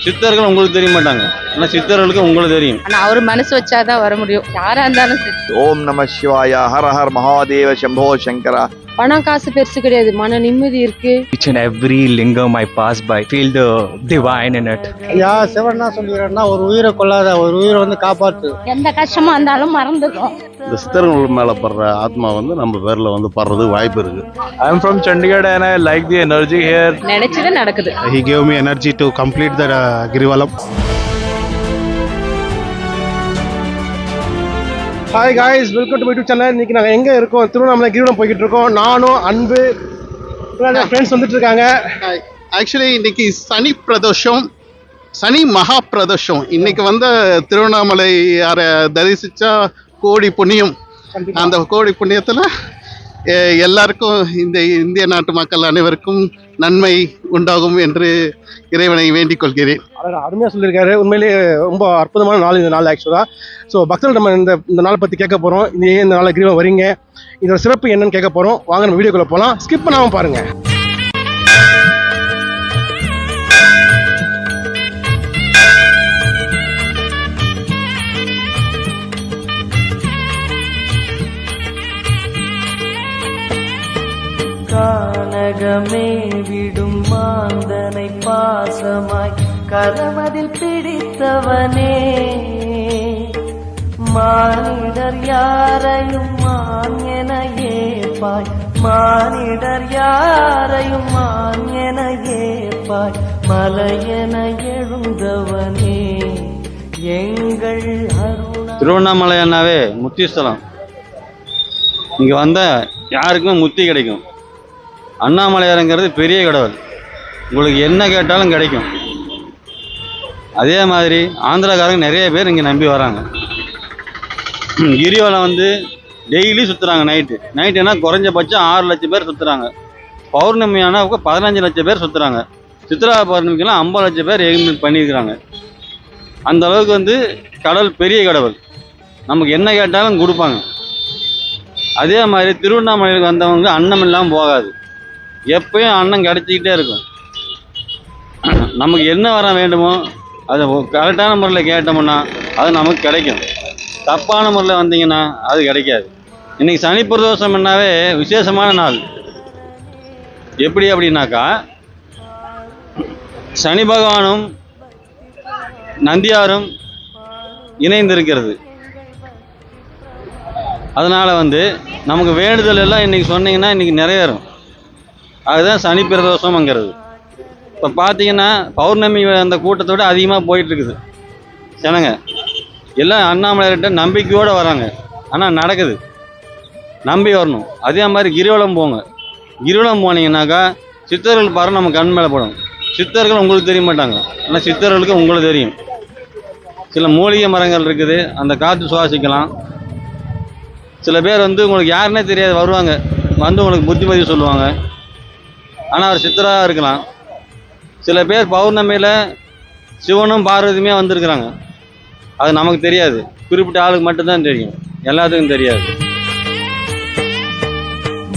சித்தர்கள் உங்களுக்கு தெரிய மாட்டாங்க, ஆனால் சித்தர்களுக்கு உங்களுக்கு தெரியும். ஆனா அவர் மனசு வச்சாதான் வர முடியும், யாரா இருந்தாலும் சரி. ஓம் நம சிவாயா, ஹர ஹர் மகாதேவ சம்போ சங்கரா. பணம் காசு பெருசு கிடையாது, மன நிம்மதி இருக்கு. Each and every lingam I pass by, feel the divine in it. ஐயா சிவன்னா சொல்லிடுறேன்னா, ஒரு உயிரை கொள்ளாத, ஒரு உயிரை வந்து காப்பாற்று. எந்த கஷ்டமா இருந்தாலும் மறந்துடும். இந்த சித்தர்கள் மேலே படுற ஆத்மா வந்து நம்ம பேரில் வந்து படுறது வாய்ப்பு இருக்கு. I am from Chandigarh and I like the energy here. நினைச்சது நடக்குது. He gave me energy to complete the Girivalam. Hi guys, welcome to my YouTube channel. இன்னைக்கு நாங்கள் எங்கே இருக்கோம்? திருவண்ணாமலை கிரிவலம் போய்கிட்டு இருக்கோம். நானும் அன்பு ஃப்ரெண்ட்ஸ் வந்துட்டு இருக்காங்க. ஆக்சுவலி இன்னைக்கு சனி பிரதோஷம், சனி மகா பிரதோஷம். இன்னைக்கு வந்து திருவண்ணாமலை தரிசிச்சா கோடி புண்ணியம். அந்த கோடி புண்ணியத்தில் எல்லாருக்கும், இந்த இந்திய நாட்டு மக்கள் அனைவருக்கும் நன்மை உண்டாகும் என்று இறைவனை வேண்டிக் கொள்கிறேன். அருமையாக சொல்லியிருக்காரு. உண்மையிலேயே ரொம்ப அற்புதமான நாள் இந்த நாள் ஆக்சுவலாக. ஸோ பக்தர்கள் நம்ம இந்த நாளை பற்றி கேட்க போகிறோம். இந்த ஏன் இந்த நாளில் கிரிவலம் வரீங்க, இதோட சிறப்பு என்னன்னு கேட்க போகிறோம். வாங்க நம்ம வீடியோக்குள்ளே போகலாம். ஸ்கிப் பண்ணாமல் பாருங்கள். கானகமே விடும் மாந்தனை பாசமாய் கரமதில் பிடித்தவனே, மானிடர் யாரையும் மான் என ஏப்பாய், மானிடர் யாரையும் மான் என ஏப்பாய், மலையென எழுந்தவனே எங்கள் அருணா. திருவண்ணாமலை அண்ணாவே முத்திஸ்தலம். இங்கே வந்தால் யாருக்குமே முத்தி கிடைக்கும். அண்ணாமலையாருங்கிறது பெரிய கடவுள், உங்களுக்கு என்ன கேட்டாலும் கிடைக்கும். அதே மாதிரி ஆந்திராக்காரங்க நிறைய பேர் இங்கே நம்பி வராங்க. கிரிவலம் வந்து டெய்லி சுற்றுறாங்க. நைட்டுனா குறைஞ்சபட்சம் 6 லட்சம் பேர் சுற்றுறாங்க. பௌர்ணமியான 15 லட்சம் பேர் சுற்றுறாங்க. சித்ரா பௌர்ணமிக்கெல்லாம் 50 லட்சம் பேர் எக்ஸ்பிளைன் பண்ணியிருக்கிறாங்க. அந்த அளவுக்கு வந்து கடவுள் பெரிய கடவுள், நமக்கு என்ன கேட்டாலும் கொடுப்பாங்க. அதே மாதிரி திருவண்ணாமலைக்கு வந்தவங்க அன்னம் இல்லாமல் போகாது, எப்பயும் அன்னம் கிடச்சிக்கிட்டே இருக்கும். நமக்கு என்ன வர வேண்டுமோ அதை கரெக்டான முறையில் கேட்டோம்னா அது நமக்கு கிடைக்கும். தப்பான முறையில் வந்தீங்கன்னா அது கிடைக்காது. இன்றைக்கி சனி பிரதோஷம் என்னாவே விசேஷமான நாள். எப்படி அப்படின்னாக்கா, சனி பகவானும் நந்தியாரும் இணைந்திருக்கிறது. அதனால் வந்து நமக்கு வேண்டுதல் எல்லாம் இன்றைக்கி சொன்னீங்கன்னா இன்றைக்கி நிறைவேறும். அதுதான் சனி பிரதோஷம்ங்கிறது. இப்போ பார்த்தீங்கன்னா பௌர்ணமி அந்த கூட்டத்தோட அதிகமாக போயிட்டுருக்குது ஜனங்க. எல்லாம் அண்ணாமலையிட்ட நம்பிக்கையோடு வராங்க, ஆனால் நடக்குது. நம்பி வரணும். அதே மாதிரி கிரிவலம் போங்க. கிரிவலம் போனீங்கன்னாக்கா சித்தர்கள் பாரு நம்ம கண் மேலே படும். சித்தர்கள் உங்களுக்கு தெரிய மாட்டாங்க, ஆனால் சித்தர்களுக்கு உங்களுக்கு தெரியும். சில மூலிகை மரங்கள் இருக்குது, அந்த காற்று சுவாசிக்கலாம். சில பேர் வந்து உங்களுக்கு யாருன்னே தெரியாது வருவாங்க, வந்து உங்களுக்கு புத்திமதி சொல்லுவாங்க, ஆனால் அவர் சித்தராக இருக்கலாம். சில பேர் பௌர்ணமியில் சிவனும் பார்வதியுமே வந்திருக்கிறாங்க, அது நமக்கு தெரியாது. குறிப்பிட்ட ஆளுக்கு மட்டும்தான் தெரியும், எல்லாத்துக்கும் தெரியாது.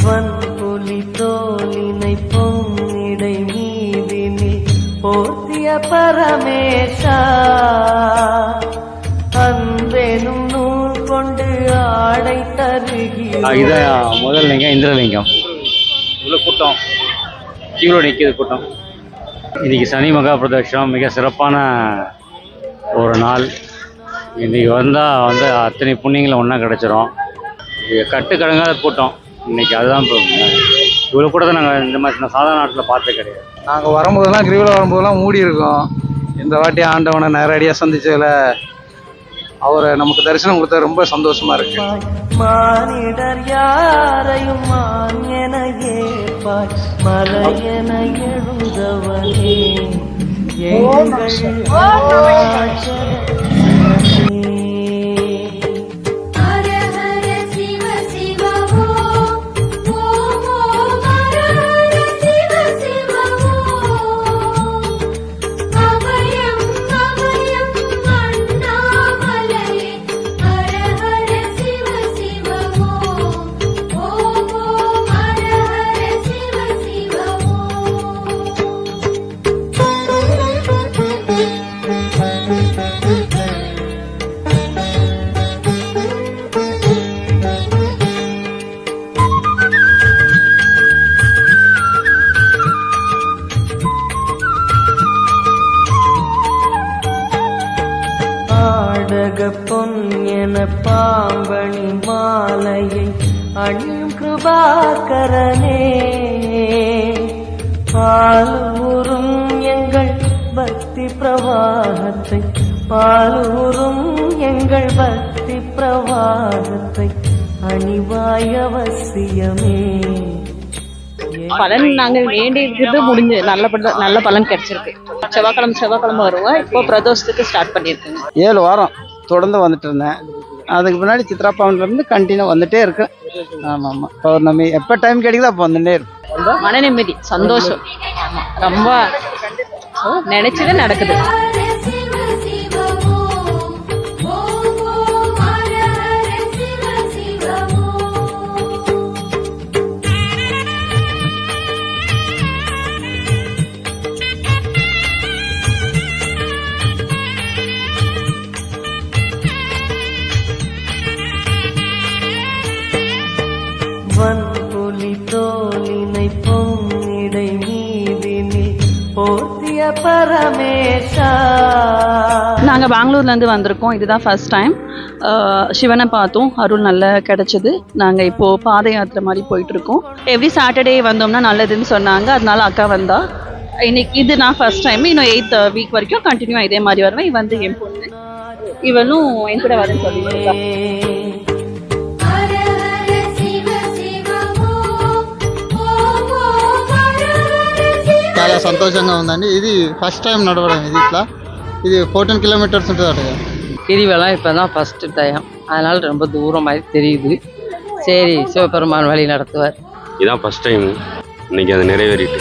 வன்புலி தோலினை பொன்னிடை மீதினில் போற்றிய பரமேஷா, அன்பெனும் நூல் கொண்டு ஆடை தருகிறார். இதான் முதல் லிங்கம் இந்திரலிங்கம். இவ்வளோ கூட்டம் கீழே நிற்கிது கூட்டம். இன்றைக்கி சனி மகா பிரதோஷம், மிக சிறப்பான ஒரு நாள். இன்றைக்கி வந்தால் வந்து அத்தனை புண்ணியங்களும் ஒன்றா கிடச்சிரும். கட்டுக்கடங்காத கூட்டம் இன்றைக்கி. அதுதான் இவ்வளோ கூட்டத்தை நாங்கள் இந்த மாதிரி சாதாரண நாட்டில் பார்த்தே கிடையாது. நாங்கள் வரும்போதெல்லாம் கிரிவலம் வரும்போதெல்லாம் மூடி இருக்கோம். இந்த வாட்டி ஆண்டவனை நேரடியாக சந்திச்சதில் அவரை நமக்கு தரிசனம் கொடுத்தா ரொம்ப சந்தோஷமா இருக்கு. மானிடர் யாரையும் மான் என ஏப்பாய், மலையென எழுந்தவனே எங்கள் பாடக பொன் என பாம்பணி மாலையை அணியும் கிருபாகரனே பாலூரும் எங்கள் பக்தி பிரவாகத்தை பாலூரும் எங்கள் பக்தி பிரவாகத்தை அணிவாய் அவசியமே. பலன் நாங்கள் வேண்டி இருக்கிறது முடிஞ்சு நல்ல பலன் கிடைச்சிருக்கு. செவ்வாய்க்கிழமை வருவோம். இப்போ பிரதோஷத்துக்கு ஸ்டார்ட் பண்ணியிருக்கோங்க. 7 வாரம் தொடர்ந்து வந்துட்டு இருந்தேன். அதுக்கு முன்னாடி சித்ரா பவன்லேருந்து கண்டினியூ வந்துட்டே இருக்கேன். ஆமாம் பௌர்ணமி எப்போ டைம் கிடைக்குதோ அப்போ வந்துட்டே இருக்கும். மன நிம்மதி, சந்தோஷம். ரொம்ப நினைச்சது நடக்குது. வன்புலி தோலினை பொன்னிடை மீதினில் போர்த்திய பரமேஷா. நாங்கள் பெங்களூர்லேருந்து வந்திருக்கோம். இதுதான் ஃபர்ஸ்ட் டைம் சிவனை பார்த்தோம். அருள் நல்லா கிடச்சிது. நாங்கள் இப்போது பாத யாத்திரை மாதிரி போயிட்டுருக்கோம். எவ்ரி சாட்டர்டே வந்தோம்னா நல்லதுன்னு சொன்னாங்க. அதனால அக்கா வந்தா. இன்னைக்கு இது நான் ஃபர்ஸ்ட் டைம். இன்னும் 8th வீக் வரைக்கும் கண்டினியூ இதே மாதிரி வருவேன். வந்து என் பொண்ணு இவனும் என் கூட வரேன்னு சொல்லியிருக்கா. చాలా సంతోషంగా ఉందండి. ఇది ఫస్ట్ టైం నడవడం. ఇది ఇట్లా ఇది 14 కిలోమీటర్స్ ఉంటుంది అట. கிரிவலம் இப்போ தான் ஃபஸ்ட்டு டைம், அதனால் ரொம்ப தூரம் மாதிரி தெரியுது. சரி, சிவபெருமான் வழி நடத்துவார். இதான் ஃபர்ஸ்ட் டைம். இன்னைக்கு அது நிறைவேறிட்டு.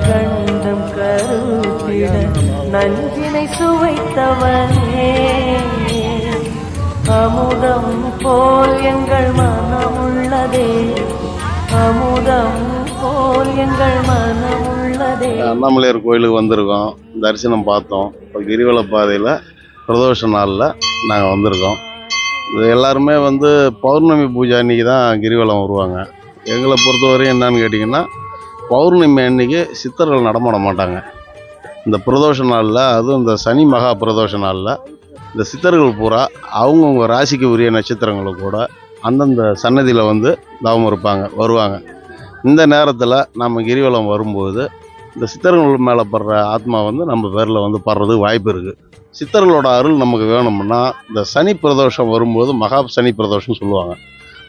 கண்டம் கருத்திட நஞ்சினை சுவைத்தவனே அமுதம் போல் எங்கள் மனமுள்ளதே அமுதம் போல் எங்கள் மனமுள்ளதே. அண்ணாமலையார் கோயிலுக்கு வந்திருக்கோம். தரிசனம் பார்த்தோம். இப்போ கிரிவல பாதையில் பிரதோஷ நாளில் நாங்கள் வந்திருக்கோம். இது எல்லாருமே பௌர்ணமி பூஜை அன்றைக்கி தான் கிரிவலம் வருவாங்க. எங்களை பொறுத்தவரையும் என்னன்னு கேட்டிங்கன்னா, பௌர்ணமி அன்னைக்கு சித்தர்கள் நடமாட மாட்டாங்க. இந்த பிரதோஷ நாளில், அதுவும் இந்த சனி மகா பிரதோஷ நாளில் இந்த சித்தர்கள் பூரா அவங்கவுங்க ராசிக்கு உரிய நட்சத்திரங்களும் கூட அந்தந்த சன்னதியில் தவம் வருவாங்க. இந்த நேரத்தில் நம்ம கிரிவலம் வரும்போது இந்த சித்தர்கள் மேலே படுற ஆத்மா நம்ம பேரில் படுறதுக்கு வாய்ப்பு இருக்குது. சித்தர்களோட அருள் நமக்கு வேணும்னா இந்த சனி பிரதோஷம் வரும்போது மகா சனி பிரதோஷம்னு சொல்லுவாங்க.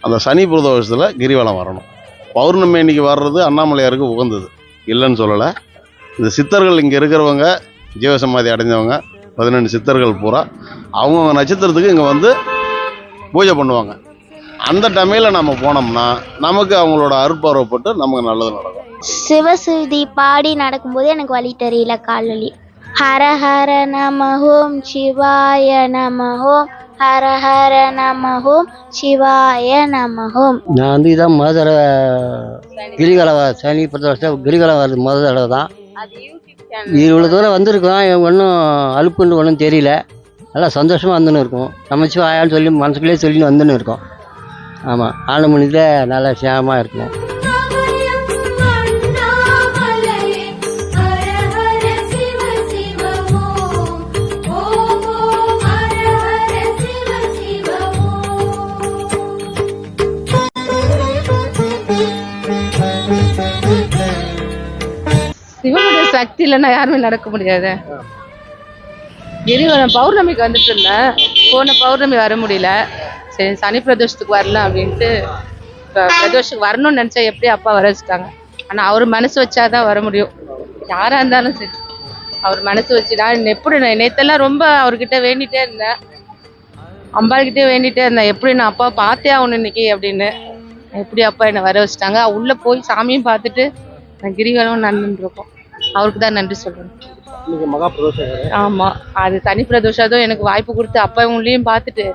அந்த சனி பிரதோஷத்தில் கிரிவலம் வரணும். பௌர்ணமி அன்னைக்கு வர்றது அண்ணாமலையாருக்கு உகந்தது, இல்லைன்னு சொல்லலை. இந்த சித்தர்கள் இங்கே இருக்கிறவங்க, ஜீவசமாதி அடைஞ்சவங்க 18 சித்தர்கள் பூரா அவங்கவுங்க நட்சத்திரத்துக்கு இங்கே பூஜை பண்ணுவாங்க. அந்த டைமில் நம்ம போனோம்னா நமக்கு அவங்களோட அருட்பார்வைப்பட்டு நமக்கு நல்லது நடக்கும். சிவசுதி பாடி நடக்கும்போது எனக்கு வழி தெரியல, கால் வலி. ஹர ஹர நம ஓம் சிவாய நம ஓம் ஹர ஹர நம ஓம் சிவாய நம ஓம். நான் இதான் முதல் தடவை கிரிவலம் சனி பிரதோஷம் கிரிவலம் வருது முதல் தடவை தான். இவ்வளோ தூரம் வந்திருக்கோம். ஒன்றும் அலுப்புன்னு ஒன்றும் தெரியல. நல்லா சந்தோஷமாக வந்துன்னு இருக்கோம். சமைச்சு ஆயான்னு சொல்லி மனசுக்குள்ளேயே சொல்லின்னு வந்துன்னு இருக்கோம். ஆமாம், ஆனமணியில் நல்லா சேமமாக இருக்கும். சிவனுடைய சக்தி இல்லைன்னா யாருமே நடக்க முடியாது. கிரிவலம் பௌர்ணமிக்கு வந்துட்டு இருந்தேன். போன பௌர்ணமி வர முடியல. சரி, சனி பிரதோஷத்துக்கு வரலாம் அப்படின்ட்டு பிரதோஷத்துக்கு வரணும்னு நினச்சா எப்படி அப்பா வர வச்சுட்டாங்க. ஆனால் அவர் மனசு வச்சாதான் வர முடியும். யாராக இருந்தாலும் சரி, அவர் மனசு வச்சுட்டா. எப்படி நேற்றெல்லாம் ரொம்ப அவர்கிட்ட வேண்டிகிட்டே இருந்தேன். அம்பாள்கிட்டே வேண்டிகிட்டே இருந்தேன், எப்படி நான் அப்பா பார்த்தே ஆகணும் இன்னைக்கு அப்படின்னு. எப்படி அப்பா என்னை வர வச்சுட்டாங்க. உள்ளே போய் சாமியும் பார்த்துட்டு நான் கிரிவலம் நடந்துருக்கோம். அவருக்கு தான் நன்றி சொல்லணும். ஆமாம், அது சனி பிரதோஷம் எனக்கு வாய்ப்பு கொடுத்து அப்பா இவங்களையும் பார்த்துட்டு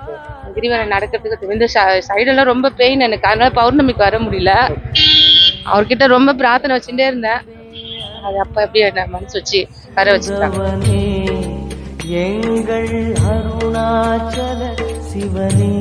கிரிவலம் நடக்கிறதுக்கு இந்த சைடெல்லாம் ரொம்ப பெயின் எனக்கு. அதனால பௌர்ணமிக்கு வர முடியல. அவர்கிட்ட ரொம்ப பிரார்த்தனை வச்சுட்டே இருந்தேன். அது அப்ப அப்படியே நான் மனசு வச்சு வர வச்சுட்டாங்க. எங்கள் அருணாச்சல சிவனே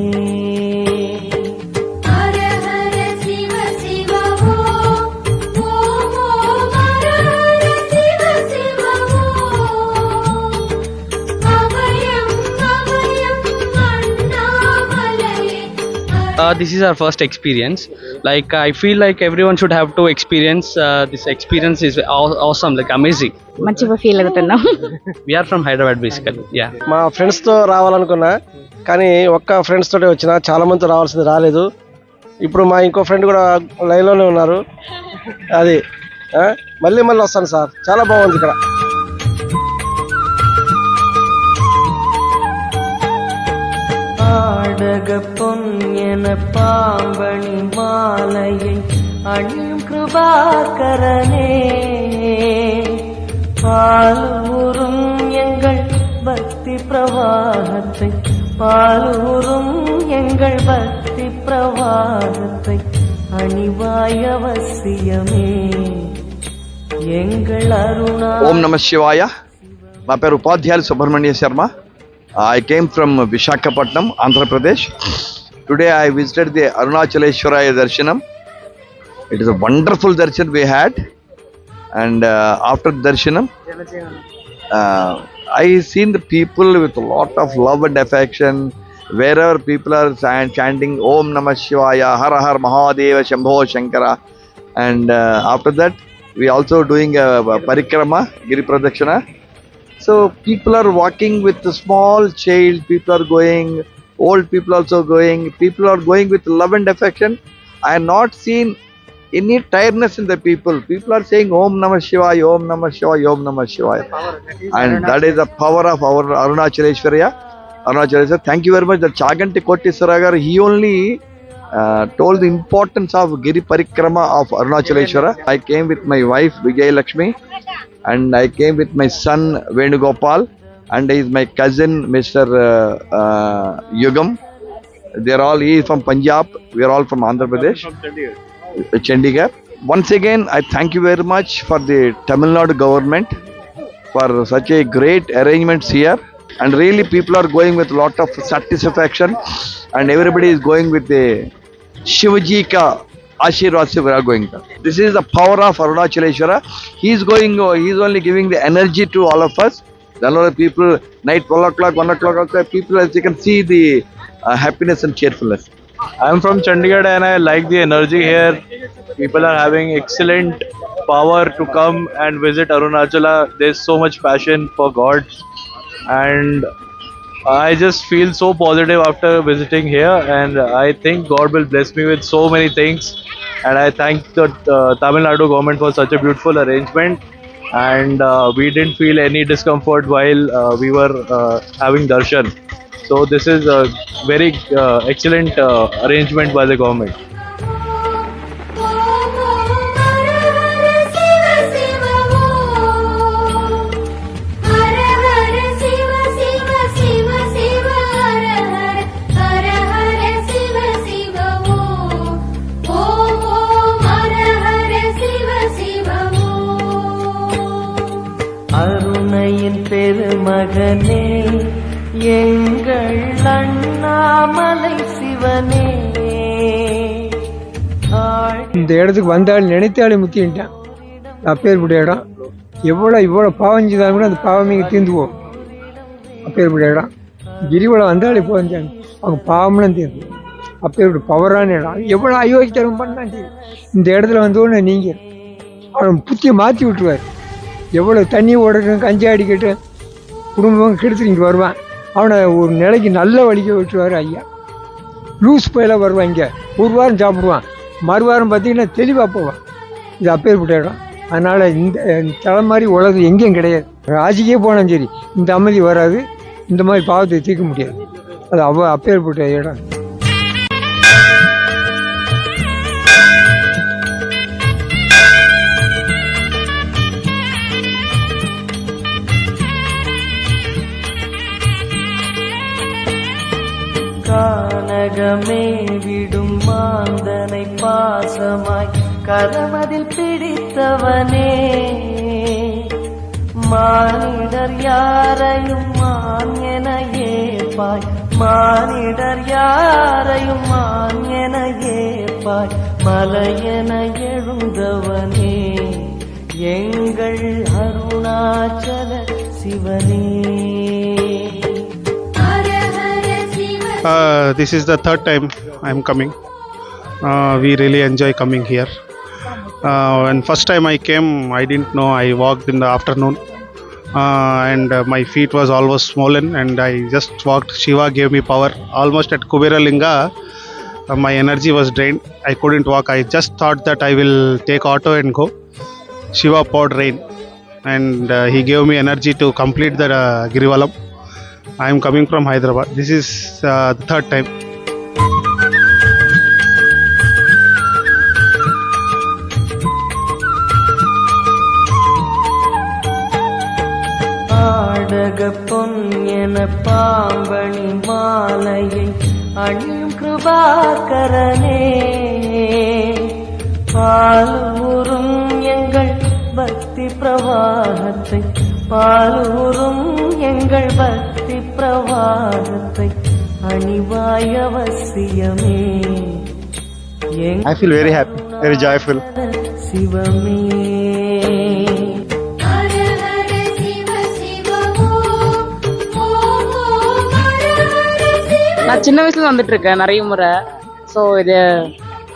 This is our first experience. Like I feel like everyone should have to experience this experience is awesome, like amazing. మంచిగా ఫీల్ అవుతున్నాం. We are from Hyderabad basically. Yeah. మా ఫ్రెండ్స్తో రావాలనుకున్నా కానీ ఒక్క ఫ్రెండ్స్ తోటే వచ్చిన, చాలా మందితో రావాల్సింది రాలేదు. ఇప్పుడు మా ఇంకో ఫ్రెండ్ కూడా లైన్లోనే ఉన్నారు. అది మళ్ళీ వస్తాను సార్, చాలా బాగుంది ఇక్కడ. ஆடக பொன்யன பாம்பணி மாலையை அணியும் கிருபாகரனே, பாலூரும் எங்கள் பக்தி பிரவாகத்தை, பாலூரும் எங்கள் பக்தி பிரவாகத்தை அணிவாய் அவசியமே எங்கள் அருணா. ఓం నమ శివాయ. నా పేరు ఉపాధ్యాయులు Subrahmanya Sharma. I came from Visakhapatnam, Andhra Pradesh. Today I visited the Arunachaleshwaraya Darshanam. It is a wonderful darshan we had, and after Darshanam, I seen the people with a lot of love and affection. Wherever people are chanting Om Namah Shivaya, Har Har Mahadeva, Shambho Shankara, and after that we also doing a parikrama, Giri Pradakshina. So people are walking with a small child, people are going, old people also going, people are going with love and affection. I have not seen any tiredness in the people. People are saying Om Namah Shivaya, Om Namah Shivaya, Om Namah Shivaya. And that is the power of our Arunachaleshwaraya. Arunachaleshwara. Thank you very much. The Chaganti Kottiswara, he only told the importance of Giri Parikrama of Arunachaleshwara. I came with my wife Vijay Lakshmi, and I came with my son Venugopal, and he is my cousin Mr. Yugam. They are all, he is from Punjab, we are all from Andhra Pradesh, Chandigarh. Once again, I thank you very much for the Tamil Nadu government for such a great arrangements here, and really people are going with a lot of satisfaction, and everybody is going with the Shivaji ka Ashirwad se we are going. This is the power of Arunachaleshwara. He is going, he is only giving the energy to all of us. Then all the people, night 12 o'clock, 1 o'clock, people, as you can see the happiness and cheerfulness. I am from Chandigarh and I like the energy here. People are having excellent power to come and visit Arunachala. There is so much passion for God, and I just feel so positive after visiting here, and I think God will bless me with so many things. And I thank the Tamil Nadu government for such a beautiful arrangement, and we didn't feel any discomfort while we were having darshan. So this is a very excellent arrangement by the government. அருணையின் பெருமகனே எங்கள் அண்ணாமலை சிவனே. இந்த இடத்துக்கு வந்தாலும் நினைத்தாலே முக்கிட்டான். அப்பேற்பட்ட இடம், இவ்வளோ பாவம் செய்தாலும் கூட அந்த பாவமே தீர்ந்துவோம். அப்பேற்பட்ட இடம் கிரிவலம் வந்தாலே போஞ்சாங்க, அவங்க பாவம்லாம் தீர்ந்து. அப்பேற்பட்ட பவரான இடம். எவ்வளோ அயோக்கியத்தனம் பண்ணான் சரி, இந்த இடத்துல வந்தோடனே நீங்கள் அவன் புத்தியை மாற்றி விட்டுருவார். எவ்வளோ தண்ணி ஓடட்டும், கஞ்சி அடிக்கட்டும், குடும்பம் கெடுத்து இங்கே வருவான். அவனை ஒரு நிலைக்கு நல்ல வலிக்க விட்டுருவார் ஐயா. லூஸ் பயிலாக வருவான். இங்கே ஒரு வாரம் சாப்பிடுவான், மறுவாரம் பார்த்தீங்கன்னா தெளிவாக போவான். இது அப்பேற்பட்ட இடம். அதனால் இந்த தலை மாதிரி உலகம் எங்கேயும் கிடையாது. ராஜிக்கே போனாலும் சரி இந்த அமைதி வராது, இந்த மாதிரி பாவத்தை தீர்க்க முடியாது. அது அப்பேற்பட்ட இடம். கானகமே விடும் மாந்தனை பாசமாய் கரமதில் பிடித்தவனே மானிடர் யாரையும் மான் என ஏற்பாய் மானிடர் யாரையும் மான் என ஏற்பாய் மலையென எழுந்தவனே எங்கள் அருணாச்சல சிவனே. This is the third time I am coming. We really enjoy coming here. When first time I came, I didn't know. I walked in the afternoon, and my feet was almost swollen, and I just walked. Shiva gave me power. Almost at Kubera Linga, my energy was drained. I couldn't walk. I just thought that I will take auto and go. Shiva poured rain, and he gave me energy to complete the Girivalam. I am coming from Hyderabad. This is the third time. ஆடக பொன்யன பாம்பணி மாலையை அணியும் கிருபாகரனே பாலூரும் எங்கள் பக்தி பிரவாகத்தை பாலூரும் எங்கள் பக்தி பிரவாகத்தை அணிவாய் அவசியமே. I feel very happy, very joyful. சிவமே நான் சின்ன வயசுல வந்துட்டு இருக்கேன் நிறைய முறை. ஸோ இது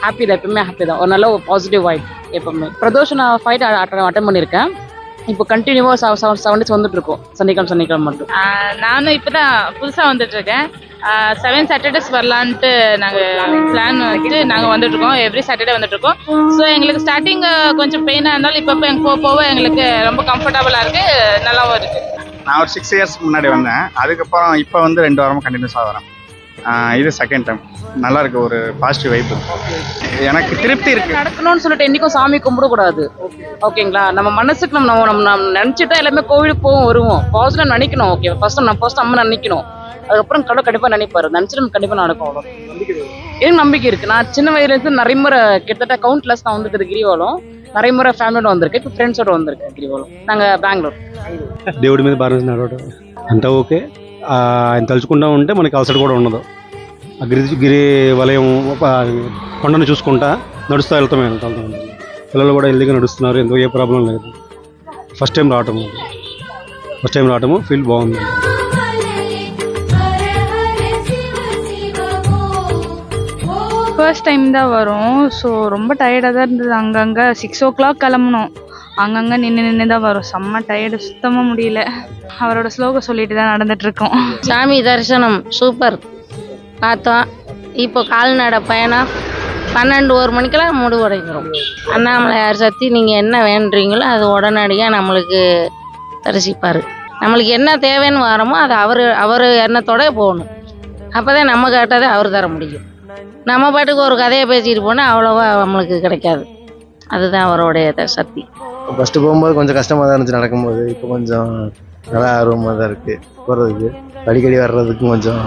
ஹாப்பி தான், எப்பவுமே ஹாப்பி தான். ஒரு நல்ல ஒரு பாசிட்டிவ் வைப் எப்பவுமே. பிரதோஷம் நான் 5 அட்டன் பண்ணியிருக்கேன். இப்போ கண்டினியூவாக 7 days வந்துட்டு இருக்கோம், சனிக்கிழமை மட்டும். நானும் இப்போ தான் புதுசாக வந்துட்டு இருக்கேன். 7 Saturdays வரலான்ட்டு நாங்கள் பிளான் வச்சு நாங்கள் வந்துட்டு இருக்கோம். எவ்ரி சாட்டர்டே வந்துட்டு இருக்கோம். ஸோ எங்களுக்கு ஸ்டார்டிங் கொஞ்சம் பெயினாக இருந்தாலும் இப்போ போக எங்களுக்கு ரொம்ப கம்ஃபர்டபுளாக இருக்கு, நல்லாவும் இருக்கு. நான் ஒரு 6 years முன்னாடி வந்தேன். அதுக்கப்புறம் இப்போ வந்து 2 வாரமாக கண்டினியூஸாக வரேன். இது செகண்ட் டைம். நல்லா இருக்கு, ஒரு பாசிட்டிவ் வைப். எனக்கு திருப்தி இருக்கு. நடக்கணும்னு சொல்லிட்டு என்னைக்கும் சாமி கும்பிடக்கூடாது, ஓகேங்களா? நம்ம மனசுக்கு நம்ம நினைச்சிட்டா எல்லாமே கோவிலுக்கு போவோம் வருவோம். பாசிட்டிவ் நினைக்கணும். ஓகே, ஃபர்ஸ்ட் அம்மா நினைக்கணும், அதுக்கப்புறம் கடவுள் கண்டிப்பா நினைப்பாரு. நினைச்சிட்டு கண்டிப்பா நடக்கும். அவ்வளோ எனக்கு நம்பிக்கை இருக்கு. நான் சின்ன வயதுல இருந்து நிறைய முறை கிட்டத்தட்ட கவுண்ட்லெஸ் நான் வந்துருக்குது கிரிவலம். நிறைய முறை ஃபேமிலியோட வந்திருக்கேன், இப்போ ஃப்ரெண்ட்ஸோட வந்திருக்கேன் கிரிவலம். நாங்கள் பெங்களూరు. దేవుడి మీద భారం నడవడం అంతా ఓకే. ఆయన తలుచుకుంటూ ఉంటే మనకి అలసట కూడా ఉండదు. ఆ గిరి వలయం కొండను చూసుకుంటా నడుస్తూ వెళ్తామే. పిల్లలు కూడా హెల్దీగా నడుస్తున్నారు, ఎందుకు ఏ ప్రాబ్లం లేదు. ఫస్ట్ టైం రావటము ఫీల్ బాగుంది. ஃபர்ஸ்ட் டைம் தான் வரும். ஸோ ரொம்ப டயர்டாக தான் இருந்தது. அங்கங்கே 6 o'clock கிளம்பணும். அங்கங்கே நின்று தான் வரும். செம்ம டயர்டு, சுத்தமாக முடியல. அவரோட ஸ்லோகம் சொல்லிட்டு தான் நடந்துட்டு இருக்கோம். சாமி தரிசனம் சூப்பர் பார்த்தோம். இப்போ கால்நடை பயணம் 12-1 மணிக்கெல்லாம் முடிவடைஞ்சிடும். அண்ணாமலையார் சக்தி நீங்கள் என்ன வேண்டுறீங்களோ அது உடனடியாக நம்மளுக்கு தரிசிப்பார். நம்மளுக்கு என்ன தேவைன்னு வரோமோ அது அவர் எண்ணத்தோட போகணும். அப்போ தான் நம்ம கேட்டதை அவர் தர முடியும். நம்ம பாட்டுக்கு ஒரு கதையை பேசிட்டு போனால் அவ்வளோவா நம்மளுக்கு கிடைக்காது. அதுதான் அவருடைய சக்தி. ஃபஸ்ட்டு போகும்போது கொஞ்சம் கஷ்டமாக தான் இருந்துச்சு நடக்கும்போது. இப்போ கொஞ்சம் நல்லா ஆர்வமாக தான் இருக்குது போகிறதுக்கு. அடிக்கடி வர்றதுக்கும் கொஞ்சம்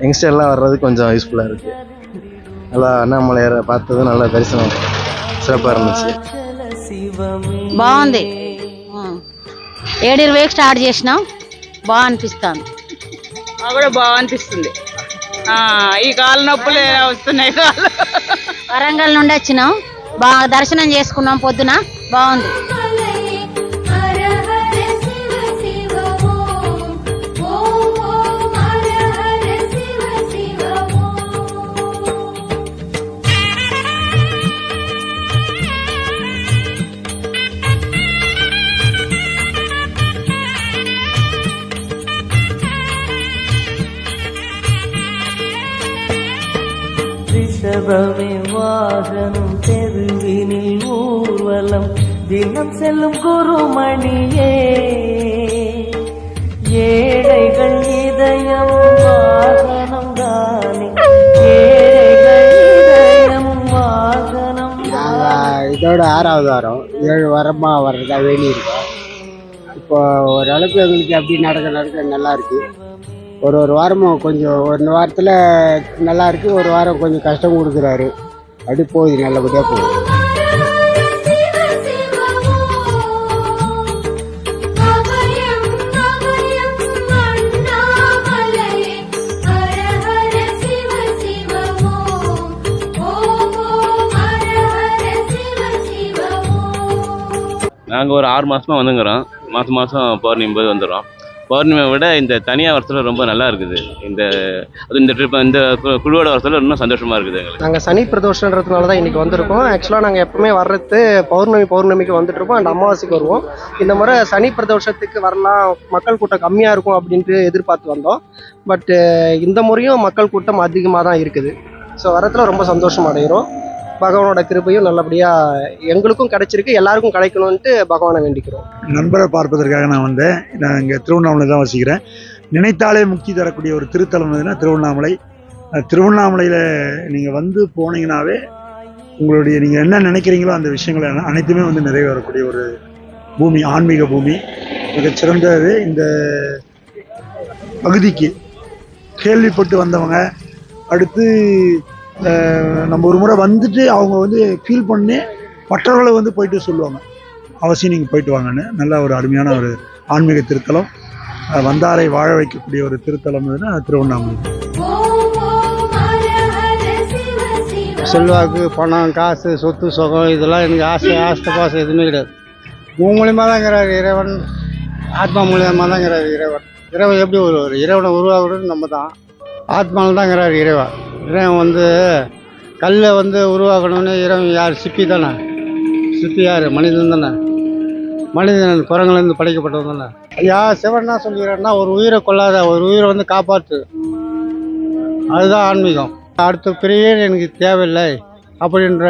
யங்ஸ்டர்லாம் வர்றதுக்கு கொஞ்சம் யூஸ்ஃபுல்லாக இருக்குது. நல்லா అన్నామలైయార్ பார்த்தது நல்லா தரிசனம் சிறப்பாக இருந்துச்சு. బాగుంది. 7:20 స్టార్ట్ చేసినాం, బాగా అనిపిస్తుంది. కూడా బాగా అనిపిస్తుంది. ఈ కాళ్ళ నొప్పులు వస్తున్నాయి. వరంగల్ నుండి వచ్చినాం, బాగా దర్శనం చేసుకున్నాం పొద్దున, బాగుంది. ரிஷபமே வாகனம் தெருவினில் ஊர்வலம் தினம் செல்லும் குருமணியே ஏழைகள் இதயம் வாகனம் தானே ஏழைகள் இதயம் வாகனம். இதோட 6வது வாரம் 7 வாரமாக வர்றதா வேண்டி இருக்கோம். இப்போ ஓரளவுக்கு எங்களுக்கு அப்படி நடக்க நல்லா இருக்கு. ஒரு வாரமும் கொஞ்சம் ஒரு வாரத்தில் நல்லா இருக்கு, ஒரு வாரம் கொஞ்சம் கஷ்டம் கொடுக்குறாரு. அப்படி போகுது, நல்லபடியாக போகுது. நாங்கள் ஒரு 6 மாதமாக வந்துங்கிறோம். மாதம் மாதம் பௌர்ணமி போது வந்துடுறோம். பௌர்ணமியை விட இந்த தனியாக வரத்துல ரொம்ப நல்லா இருக்குது. இந்த ட்ரிப் இந்த குழுவோட வரத்துல இன்னும் சந்தோஷமாக இருக்குது எங்களுக்கு. நாங்கள் சனி பிரதோஷன்றதுனால தான் இன்றைக்கி வந்திருக்கோம். ஆக்சுவலாக நாங்கள் எப்பவுமே வர்றது பௌர்ணமிக்கு வந்துட்டு இருப்போம் அண்ட் அமாவாசைக்கு வருவோம். இந்த முறை சனி பிரதோஷத்துக்கு வரலாம், மக்கள் கூட்டம் கம்மியாக இருக்கும் அப்படின்ட்டு எதிர்பார்த்து வந்தோம். பட் இந்த முறையும் மக்கள் கூட்டம் அதிகமாக தான் இருக்குது. ஸோ வரத்துல ரொம்ப சந்தோஷம் அடைகிறோம். பகவானோட கிருபையும் நல்லபடியாக எங்களுக்கும் கிடைச்சிருக்கு, எல்லாருக்கும் கிடைக்கணும்ன்ட்டு பகவானை வேண்டிக்கிறோம். நண்பரை பார்ப்பதற்காக நான் வந்தேன். நான் இங்கே திருவண்ணாமலை தான் வசிக்கிறேன். நினைத்தாலே முக்தி தரக்கூடிய ஒரு திருத்தலம் எதுனா திருவண்ணாமலை. திருவண்ணாமலையில் நீங்கள் வந்து போனீங்கன்னாவே உங்களுடைய நீங்கள் என்ன நினைக்கிறீங்களோ அந்த விஷயங்கள் அனைத்துமே வந்து நிறைவேறக்கூடிய ஒரு பூமி, ஆன்மீக பூமி. மிகச்சிறந்தது. இந்த பகுதிக்கு கேள்விப்பட்டு வந்தவங்க அடுத்து நம்ம ஒரு முறை வந்துட்டு அவங்க வந்து ஃபீல் பண்ணி மற்றவர்களை வந்து போயிட்டு சொல்லுவாங்க, அவசியம் நீங்கள் போயிட்டு வாங்கன்னு. நல்ல ஒரு அருமையான ஒரு ஆன்மீக திருத்தலம், வந்தாரை வாழ வைக்கக்கூடிய ஒரு திருத்தலம் திருவண்ணாமலை. செல்வாக்கு, பணம், காசு, சொத்து, சுகம் இதெல்லாம் எனக்கு ஆசை பாசம் எதுவுமே கிடையாது. உன் மூலியமாக தாங்கிறார் இறைவன், ஆத்மா மூலியமாக தாங்கிறார் இறைவன். இறைவன் எப்படி வருவார்? இறைவனை உருவாக்குறது நம்ம தான், ஆத்மாவில் தாங்கிறார் இறைவன். இறைவன் வந்து கல்லை வந்து உருவாக்கணும்னு இறைவன் யார்? சிப்பி தானே. சிப்பி யார்? மனிதன் தானே. மனிதன் குரங்குலேருந்து படைக்கப்பட்டவன் தானே. ஐயா சிவன் என்ன சொல்லிக்கிறான்னா, ஒரு உயிரை கொள்ளாத, ஒரு உயிரை வந்து காப்பாற்று. அதுதான் ஆன்மீகம். அடுத்த பிரிவே எனக்கு தேவையில்லை அப்படின்ற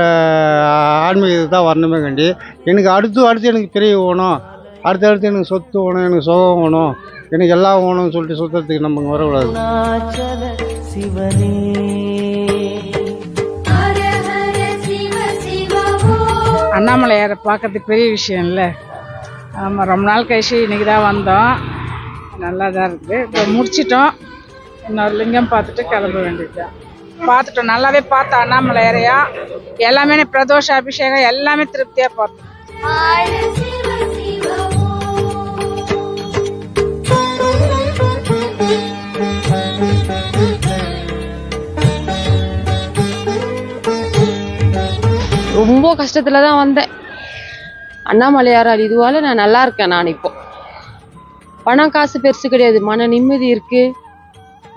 ஆன்மீகத்துக்கு தான் வரணுமே கண்டி. எனக்கு அடுத்து எனக்கு பிரிவு வேணும், அடுத்தடுத்து எனக்கு சொத்து வேணும், எனக்கு சுகம் வேணும், எனக்கு எல்லாம் வேணும்னு சொல்லிட்டு சுத்தத்துக்கு நம்ம வரக்கூடாது. அண்ணாமலையாரை பார்க்கறதுக்கு பெரிய விஷயம் இல்லை. ஆமாம், ரொம்ப நாள் கழிச்சு இன்றைக்கி தான் வந்தோம். நல்லா தான் இருக்குது. இப்போ முடிச்சிட்டோம். இன்னொரு லிங்கம் பார்த்துட்டு கிளம்ப வேண்டியதுதான். பார்த்துட்டோம், நல்லாவே பார்த்தோம். அண்ணாமலையாரையா எல்லாமே பிரதோஷ அபிஷேகம் எல்லாமே திருப்தியாக பார்த்தோம். ரொம்ப கஷ்டத்தில் தான் வந்தேன். அண்ணாமலையாரால் இதுவால் நான் நல்லா இருக்கேன். நான் இப்போ பணம் காசு பெருசு கிடையாது, மன நிம்மதி இருக்குது,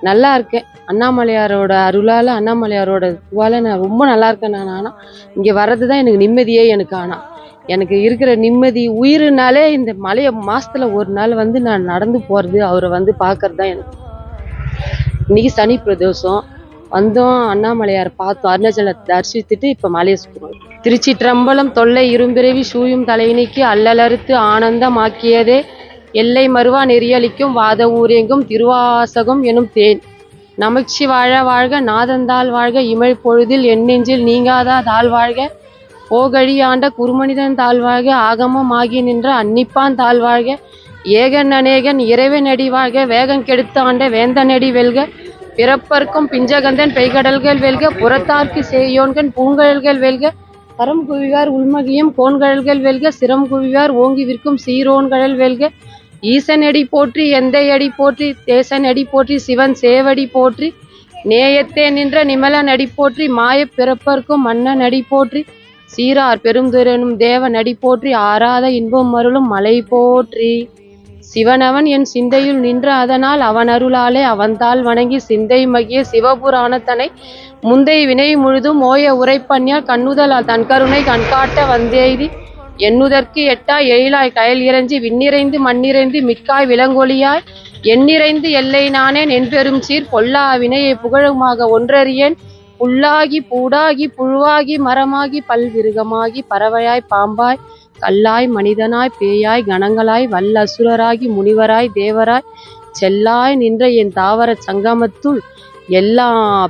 நல்லா இருக்கேன். அண்ணாமலையாரோட அருளால், அண்ணாமலையாரோட இதுவால் நான் ரொம்ப நல்லா இருக்கேன். ஆனால் இங்கே வர்றது தான் எனக்கு நிம்மதியே. எனக்கு இருக்கிற நிம்மதி உயிருனாலே இந்த மலையை மாதத்தில் ஒரு நாள் வந்து நான் நடந்து போகிறது, அவரை வந்து பார்க்கறது தான் எனக்கு. இன்றைக்கி சனி பிரதோஷம் வந்தோம், அண்ணாமலையாரை பார்த்தோம், அருணாச்சலத்தை தரிசித்துட்டு இப்போ மலையை சுற்றுறோம். திருச்சிற்றம்பலம் தொல்லை இரும்பிறவி சூயும் தலையினிக்கு அல்லலறுத்து ஆனந்தமாக்கியதே எல்லை மறுவா நெறியளிக்கும் வாத ஊரெங்கும் திருவாசகம் எனும் தேன். நமச்சி வாழ வாழ்க, நாதந்தாள் வாழ்க, இமிழ் பொழுதில் என் நெஞ்சில் நீங்காதா தாழ் வாழ்க, ஓகழி ஆண்ட குருமனிதன் தாழ்வாழ்க, ஆகமம் ஆகி நின்ற அன்னிப்பான் தாழ்வாழ்க, ஏகன் அநேகன் இறைவனடி வாழ்க, வேகம் கெடுத்து ஆண்ட வேந்தனடி வெல்க, பிறப்பர்க்கும் பிஞ்சகந்தன் பெய்கடல்கள் வெல்க, புறத்தார்க்கு சேயோன்கண் பூங்கடல்கள் வெல்க, கரம் குவிவார் உள்மகியும் கோன்கடல்கள் வெல்க, சிரம் குவிவார் ஓங்கி விற்கும் சீரோன்கடல் வெல்க, ஈசனடி போற்றி எந்தையடி போற்றி, தேசனடி போற்றி, சிவன் சேவடி போற்றி, நேயத்தே நின்ற நிமலன் அடி போற்றி, மாயப் பிறப்பர்க்கும் மன்னன் அடி போற்றி, சீரார் பெருந்துரனும் தேவன் அடி போற்றி, ஆராத இன்பம் அருளும் மலை போற்றி. சிவனவன் என் சிந்தையுள் நின்ற அதனால் அவன் அருளாலே அவன்தாள் வணங்கி சிந்தை மகிய சிவபுராணத்தனை முந்தை வினை முழுதும் ஓய உரைப்பண்யால் கண்ணுதலால் தன் கருணை கண்காட்ட வந்தெய்தி எண்ணுதற்கு எட்டா எழிலாய் கயல் இறைஞ்சி விண்ணிறைந்து மண்ணிறைந்து மிக்காய் விலங்கொலியாய் எண்ணிறைந்து எல்லை நானேன் என்பெரும் சீர் பொல்லா வினையை புகழுமாக ஒன்றறியேன், புல்லாகி பூடாகி புழுவாகி மரமாகி பல்விருகமாகி பறவையாய் பாம்பாய் கல்லாய் மனிதனாய் பேயாய் கணங்களாய் வல்லசுரராகி முனிவராய் தேவராய் செல்லாய் நின்ற என் தாவர சங்கமத்துள் எல்லா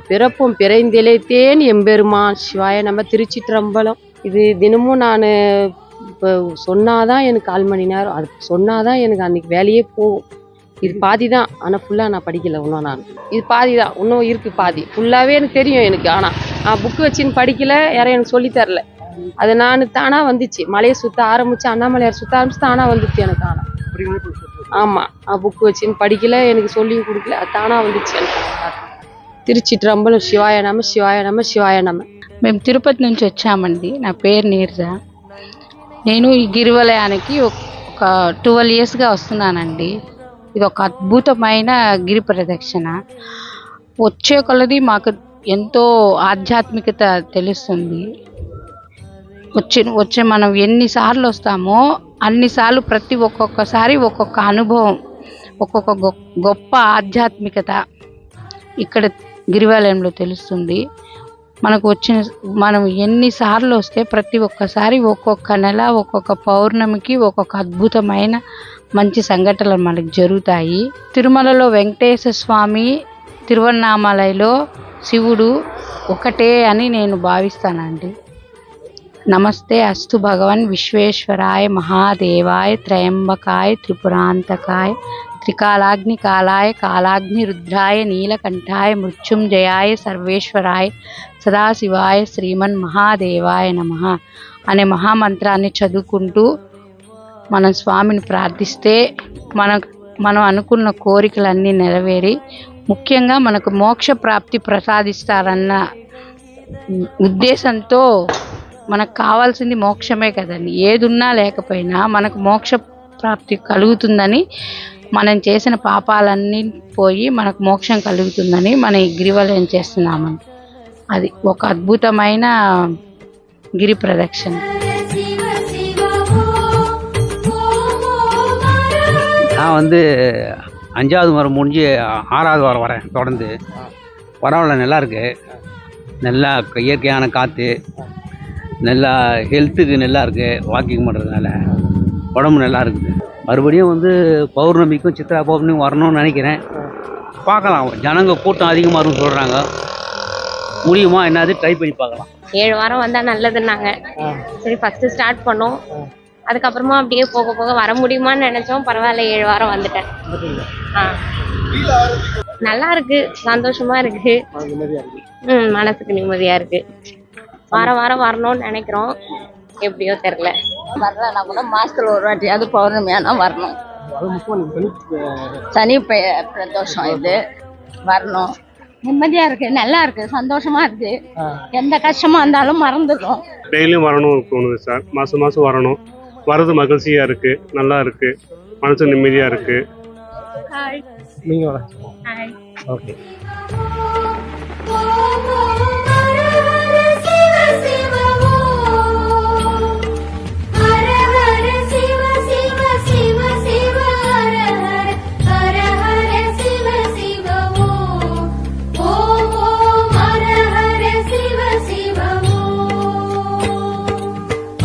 பிறப்பும் பிறைந்திழைத்தேன் எம்பெருமான். சிவாய நம்ம. திருச்சிற்றம்பலம். இது தினமும் நான் இப்போ சொன்னாதான் எனக்கு 1/4 மணி நேரம், அது சொன்னாதான் எனக்கு அன்னைக்கு வேலையே போகும். இது பாதி தான், ஆனால் ஃபுல்லாக நான் படிக்கலை இன்னும். நான் இது பாதி தான், இன்னும் இருக்குது பாதி. ஃபுல்லாகவே எனக்கு தெரியும் எனக்கு, ஆனால் நான் புக்கு வச்சுன்னு படிக்கலை, யாரும் எனக்கு சொல்லித்தரல. அது நான் தானாக வந்துச்சு. மலையை சுற்ற ஆரம்பித்து அண்ணாமலையார் சுற்ற ஆரம்பிச்சு தானாக வந்துச்சு எனக்கு. ஆனால் ஆமாம், நான் புக்கு வச்சுன்னு படிக்கலை, எனக்கு சொல்லியும் கொடுக்கல, அது தானாக வந்துச்சு எனக்கு. திருச்சிற்றம்பலம். శివాయ నమ శివాయ నమ శివాయ నమ. మేము తిరుపతి నుంచి వచ్చామండి. నా పేరు నీరజ. నేను ఈ గిరివలయానికి ఒక 12 ఇయర్స్గా వస్తున్నానండి. ఇది ఒక అద్భుతమైన గిరి ప్రదక్షిణ. వచ్చే కొలది మాకు ఎంతో ఆధ్యాత్మికత తెలుస్తుంది. వచ్చే మనం ఎన్నిసార్లు వస్తామో అన్నిసార్లు ఒక్కొక్కసారి ఒక్కొక్క అనుభవం, ఒక్కొక్క గొప్ప ఆధ్యాత్మికత ఇక్కడ గిరివలయంలో తెలుస్తుంది. మనం ఎన్నిసార్లు వస్తే ప్రతి ఒక్కసారి ఒక్కొక్క నెల ఒక్కొక్క పౌర్ణమికి ఒక్కొక్క అద్భుతమైన మంచి సంఘటనలు మనకు జరుగుతాయి. తిరుమలలో వెంకటేశ్వర స్వామి, తిరువన్నామలైలో శివుడు ఒకటే అని నేను భావిస్తానండి. నమస్తే అస్తు భగవన్ విశ్వేశ్వరాయ మహాదేవాయ త్రయంబకాయ త్రిపురాంతకాయ త్రికాలాగ్ని కాలాయ కాలాగ్ని రుద్రాయ నీలకంఠాయ మృత్యుంజయాయ సర్వేశ్వరాయ సదాశివాయ శ్రీమన్ మహాదేవాయ నమః అనే మహామంత్రాన్ని చదువుకుంటూ మనం స్వామిని ప్రార్థిస్తే మనం అనుకున్న కోరికలన్నీ నెరవేరి ముఖ్యంగా మనకు మోక్ష ప్రాప్తి ప్రసాదిస్తారన్న ఉద్దేశంతో మనకు కావాల్సింది మోక్షమే కదండి. ఏదున్నా లేకపోయినా మనకు మోక్ష ప్రాప్తి కలుగుతుందని, మనం చేసిన పాపాలన్నీ పోయి మనకు మోక్షం కలుగుతుందని మన ఈ గిరివలయం చేస్తున్నామండి. అది ఒక అద్భుతమైన గిరి ప్రదక్షిణ. நான் வந்து 5வது வாரம் முடிஞ்சு 6வது வாரம் வரேன். தொடர்ந்து பரவாயில்ல, நல்லா இருக்கு. நல்லா இயற்கையான காற்று, நல்லா ஹெல்த்துக்கு நல்லா இருக்குது. வாக்கிங் பண்ணுறதுனால உடம்பு நல்லா இருக்குது. மறுபடியும் வந்து பௌர்ணமிக்கும் சித்ரா பௌர்ணமிக்கும் வரணும்னு நினைக்கிறேன். பார்க்கலாம், ஜனங்க கூட்டம் அதிகமாக இருக்குன்னு சொல்கிறாங்க. முடியுமா என்னது ட்ரை பண்ணி பார்க்கலாம். 7 வாரம் வந்தால் நல்லதுன்னாங்க. சரி ஃபஸ்ட்டு ஸ்டார்ட் பண்ணோம். அதுக்கப்புறமா அப்படியே போக போக வர முடியுமான்னு நினச்சோம். பரவாயில்ல, 7 வாரம் வந்துட்டேன். நல்லா இருக்கு, சந்தோஷமா இருக்கு. மனசுக்கு நிம்மதியா இருக்கு. வாரம் வாரம் வரணும்னு நினைக்கிறோம், எப்படியோ தெரில. வரலன்னா கூட மாசத்துல ஒரு வாட்டியாவது பௌர்ணமியானா வரணும். சனி பிரதோஷம் இது, வரணும். நிம்மதியா இருக்கு, நல்லா இருக்கு, சந்தோஷமா இருக்கு. எந்த கஷ்டமா இருந்தாலும் மறந்துடும். டெய்லியும் வரணும்னு தோணுது சார். மாசம் மாசம் வரணும். வரது மகிழ்ச்சியா இருக்கு, நல்லா இருக்கு, மனசு நிம்மதியா இருக்கு. நீங்க ஓகே.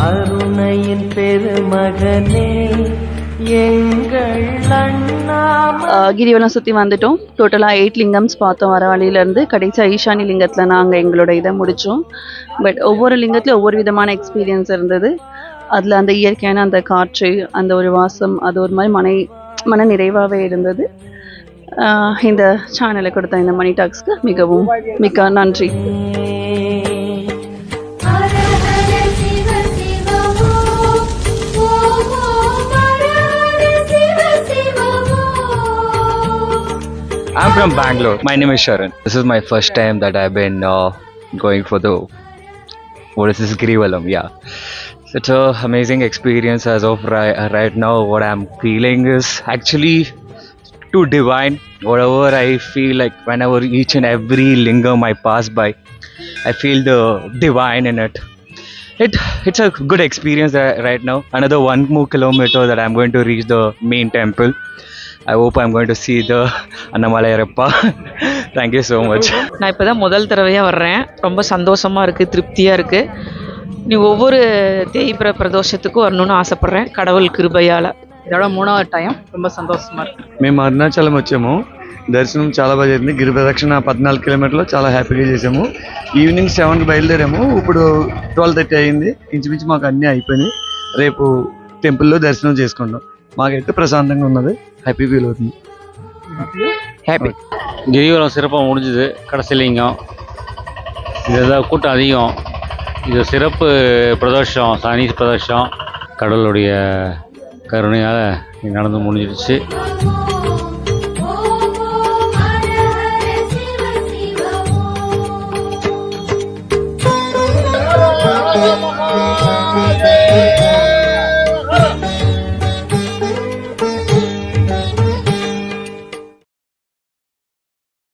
அருணையின் பெருமகனே எங்கள் அண்ணா. கிரிவலம் சுற்றி வந்துட்டோம். டோட்டலாக 8 லிங்கம்ஸ் பார்த்தோம் வர வழியிலேருந்து. கடைசியாக ஈசானி லிங்கத்தில் நாங்கள் எங்களோட இதை முடித்தோம். பட் ஒவ்வொரு லிங்கத்துலையும் ஒவ்வொரு விதமான எக்ஸ்பீரியன்ஸ் இருந்தது. அதில் அந்த இயற்கையான அந்த காற்று, அந்த ஒரு வாசம், அது ஒரு மாதிரி மன நிறைவாகவே இருந்தது. இந்த சேனலை கொடுத்த இந்த மணி டாக்ஸ்க்கு மிகவும் மிக்க நன்றி. I'm from Bangalore. My name is Sharan. This is my first time that I've been going for the Girivalam. Yeah, it's an amazing experience. As of right now, what I'm feeling is actually too divine. Whatever I feel like whenever each and every lingam I pass by, I feel the divine in it. It's a good experience right now. Another 1 more kilometer that I'm going to reach the main temple. I hope I'm going to see the Annamalayarappa. Thank you so much. நான் இப்போ தான் முதல் தடவையாக வர்றேன். ரொம்ப சந்தோஷமாக இருக்குது, திருப்தியாக இருக்குது. நீ ஒவ்வொரு தேய்பிர பிரதோஷத்துக்கும் வரணும்னு ஆசைப்பட்றேன், கடவுள் கிருபையால். இதோட 3வது டைம். ரொம்ப சந்தோஷமாக இருக்குது. మేము అరుణాచలం వచ్చాము. దర్శనం చాలా బాగా జరిగింది. గిరి ప్రదక్షిణ 14 కిలోమీటర్లు చాలా హ్యాపీగా చేసాము. ఈవినింగ్ 7కి బయలుదేరాము. ఇప్పుడు 12:30 అయింది. ఇంచుమించు మాకు అన్నీ అయిపోయినాయి. రేపు టెంపుల్లో దర్శనం చేసుకుంటాం. మాకైతే ప్రశాంతంగా ఉన్నది. హ్యాపీ ఫీల్ అవుతుంది. ஹாப்பி. கிரிவலம் சிறப்பாக முடிஞ்சுது. கடைசி லிங்கம் இதுதான், கூட்டம் அதிகம். இது சிறப்பு பிரதோஷம், சனி பிரதோஷம். கடவுளுடைய கருணையால் நடந்து முடிஞ்சிடுச்சு.